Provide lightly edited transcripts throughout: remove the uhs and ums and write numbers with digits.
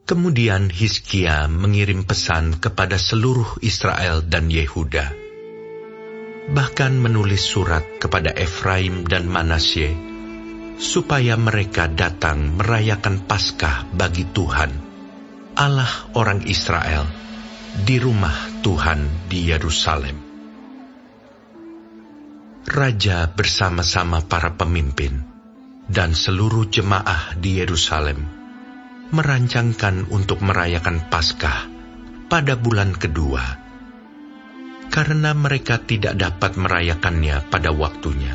Kemudian Hizkia mengirim pesan kepada seluruh Israel dan Yehuda, bahkan menulis surat kepada Efraim dan Manasye, supaya mereka datang merayakan Paskah bagi Tuhan, Allah orang Israel, di rumah Tuhan di Yerusalem. Raja bersama-sama para pemimpin dan seluruh jemaah di Yerusalem merancangkan untuk merayakan Paskah pada bulan kedua, karena mereka tidak dapat merayakannya pada waktunya,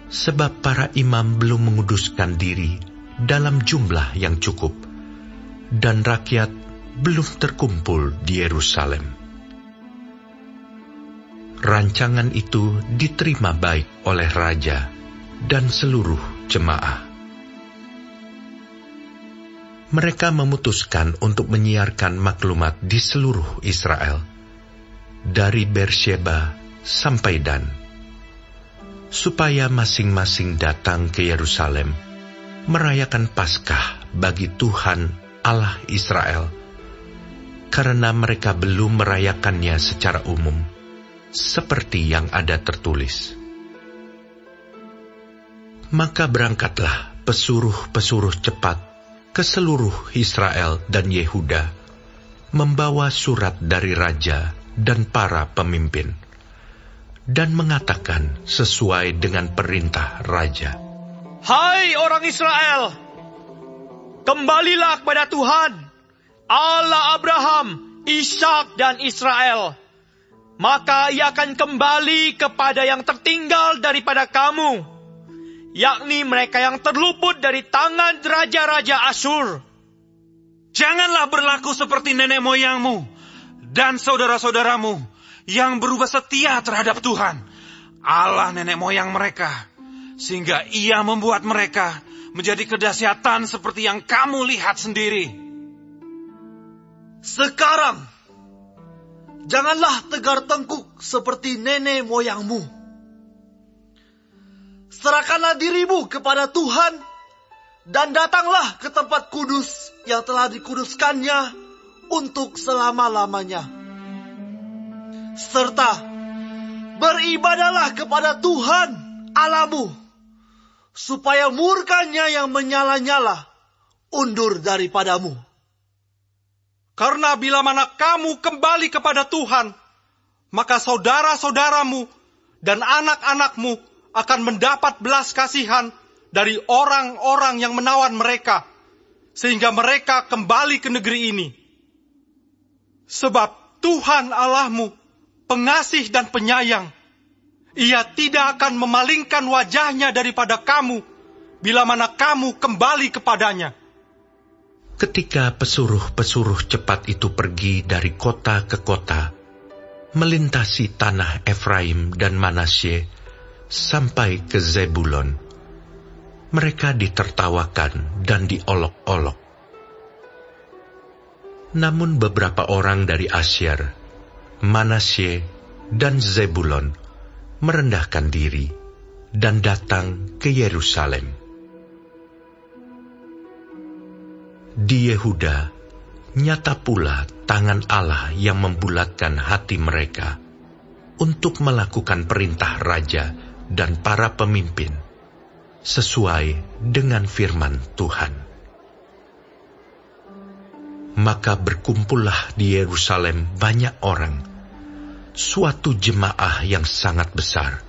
sebab para imam belum menguduskan diri dalam jumlah yang cukup, dan rakyat belum terkumpul di Yerusalem. Rancangan itu diterima baik oleh raja dan seluruh jemaah. Mereka memutuskan untuk menyiarkan maklumat di seluruh Israel, dari Beersheba sampai Dan, supaya masing-masing datang ke Yerusalem merayakan Paskah bagi Tuhan Allah Israel, karena mereka belum merayakannya secara umum, seperti yang ada tertulis. Maka berangkatlah pesuruh-pesuruh cepat ke seluruh Israel dan Yehuda, membawa surat dari raja dan para pemimpin, dan mengatakan sesuai dengan perintah raja. Hai orang Israel, kembalilah kepada Tuhan, Allah Abraham, Ishak dan Israel. Maka ia akan kembali kepada yang tertinggal daripada kamu, yakni mereka yang terluput dari tangan raja-raja Asyur. Janganlah berlaku seperti nenek moyangmu dan saudara-saudaramu yang berubah setia terhadap Tuhan, Allah nenek moyang mereka, sehingga ia membuat mereka menjadi kedahsyatan seperti yang kamu lihat sendiri. Sekarang, janganlah tegar tengkuk seperti nenek moyangmu. Serahkanlah dirimu kepada Tuhan, dan datanglah ke tempat kudus yang telah dikuduskannya untuk selama-lamanya. Serta beribadahlah kepada Tuhan Allahmu, supaya murkanya yang menyala-nyala undur daripadamu. Karena bila mana kamu kembali kepada Tuhan, maka saudara-saudaramu dan anak-anakmu akan mendapat belas kasihan dari orang-orang yang menawan mereka, sehingga mereka kembali ke negeri ini. Sebab Tuhan Allahmu pengasih dan penyayang, Ia tidak akan memalingkan wajahnya daripada kamu bila mana kamu kembali kepadanya. Ketika pesuruh-pesuruh cepat itu pergi dari kota ke kota, melintasi tanah Efraim dan Manasye sampai ke Zebulon, mereka ditertawakan dan diolok-olok. Namun beberapa orang dari Asyer, Manasye, dan Zebulon merendahkan diri dan datang ke Yerusalem. Di Yehuda, nyata pula tangan Allah yang membulatkan hati mereka untuk melakukan perintah raja dan para pemimpin, sesuai dengan firman Tuhan. Maka berkumpullah di Yerusalem banyak orang, suatu jemaah yang sangat besar,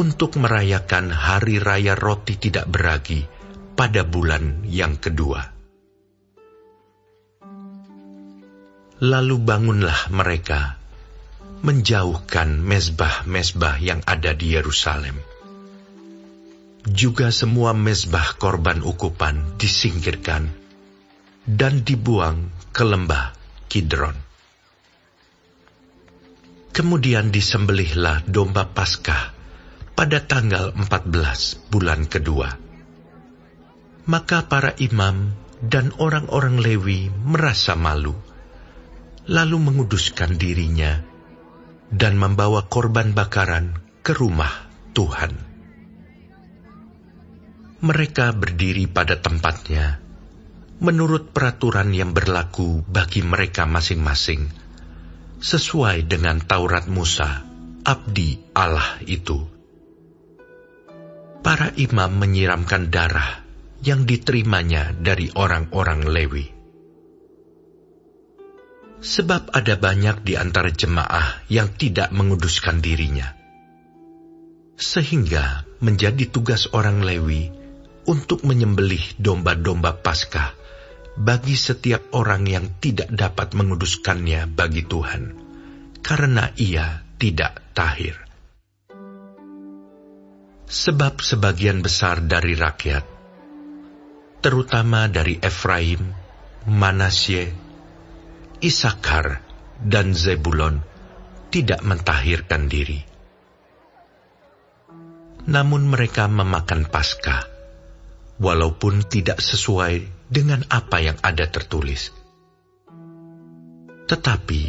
untuk merayakan hari raya roti tidak beragi pada bulan yang kedua. Lalu bangunlah mereka, menjauhkan mezbah-mezbah yang ada di Yerusalem. Juga semua mezbah korban ukupan disingkirkan dan dibuang ke lembah Kidron. Kemudian disembelihlah domba Paskah pada tanggal 14 bulan kedua. Maka para imam dan orang-orang Lewi merasa malu, lalu menguduskan dirinya dan membawa korban bakaran ke rumah Tuhan. Mereka berdiri pada tempatnya menurut peraturan yang berlaku bagi mereka masing-masing, sesuai dengan Taurat Musa, abdi Allah itu. Para imam menyiramkan darah yang diterimanya dari orang-orang Lewi. Sebab ada banyak di antara jemaah yang tidak menguduskan dirinya, sehingga menjadi tugas orang Lewi untuk menyembelih domba-domba Paskah bagi setiap orang yang tidak dapat menguduskannya bagi Tuhan, karena ia tidak tahir. Sebab sebagian besar dari rakyat, terutama dari Efraim, Manasye, Isakar, dan Zebulon, tidak mentahirkan diri. Namun mereka memakan Paskah, walaupun tidak sesuai dengan apa yang ada tertulis. Tetapi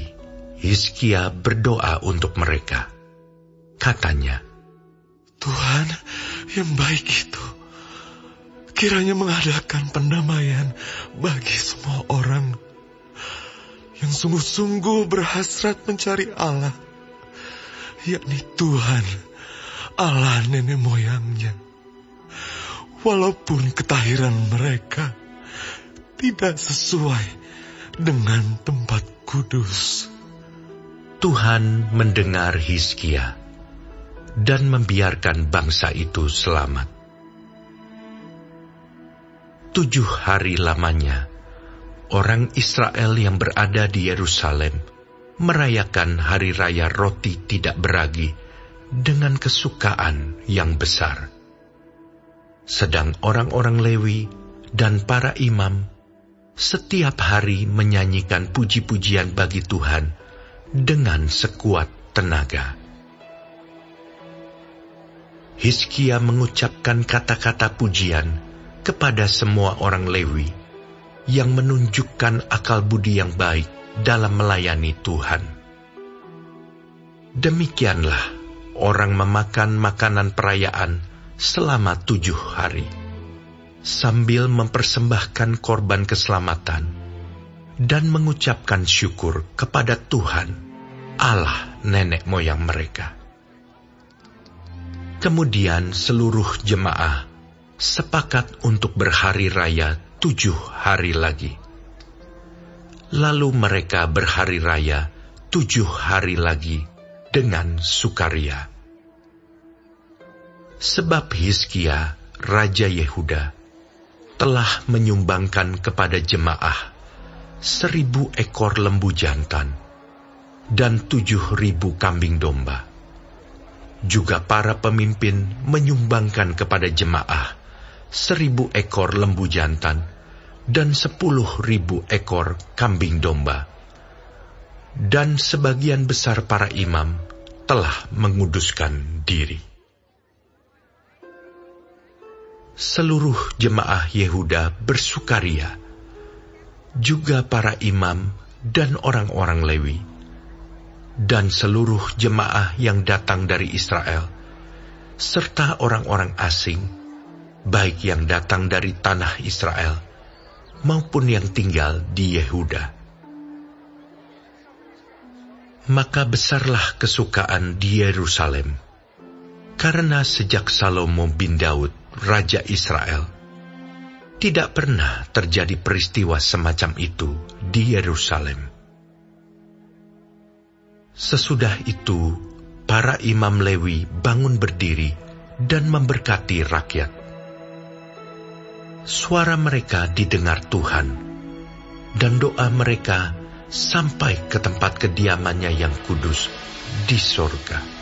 Hizkia berdoa untuk mereka. Katanya, Tuhan yang baik itu kiranya mengadakan pendamaian bagi semua orang yang sungguh-sungguh berhasrat mencari Allah, yakni Tuhan, Allah nenek moyangnya, walaupun ketahiran mereka tidak sesuai dengan tempat kudus. Tuhan mendengar Hizkia dan membiarkan bangsa itu selamat. 7 hari lamanya, orang Israel yang berada di Yerusalem merayakan hari raya roti tidak beragi dengan kesukaan yang besar. Sedang orang-orang Lewi dan para imam setiap hari menyanyikan puji-pujian bagi Tuhan dengan sekuat tenaga. Hizkia mengucapkan kata-kata pujian kepada semua orang Lewi yang menunjukkan akal budi yang baik dalam melayani Tuhan. Demikianlah orang memakan makanan perayaan selama 7 hari, sambil mempersembahkan korban keselamatan dan mengucapkan syukur kepada Tuhan, Allah nenek moyang mereka. Kemudian seluruh jemaah sepakat untuk berhari raya 7 hari lagi. Lalu mereka berhari raya 7 hari lagi dengan sukaria. Sebab Hizkia, Raja Yehuda, telah menyumbangkan kepada jemaah 1.000 ekor lembu jantan dan 7.000 kambing domba. Juga para pemimpin menyumbangkan kepada jemaah 1.000 ekor lembu jantan dan 10.000 ekor kambing domba. Dan sebagian besar para imam telah menguduskan diri. Seluruh jemaah Yehuda bersukaria, juga para imam dan orang-orang Lewi, dan seluruh jemaah yang datang dari Israel, serta orang-orang asing, baik yang datang dari tanah Israel, maupun yang tinggal di Yehuda. Maka besarlah kesukaan di Yerusalem, karena sejak Salomo bin Daud, Raja Israel, tidak pernah terjadi peristiwa semacam itu di Yerusalem. Sesudah itu, para imam Lewi bangun berdiri dan memberkati rakyat. Suara mereka didengar Tuhan, dan doa mereka sampai ke tempat kediamannya yang kudus di sorga.